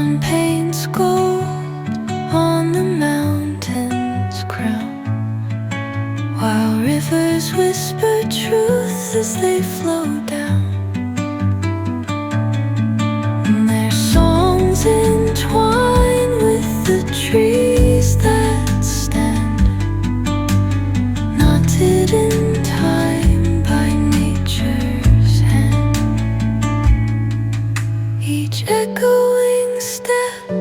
sun paints gold on the mountain's crown, while rivers whisper truth as they flow down. And their songs entwine with the trees that stand, knotted in time by nature's hand. Each echoing step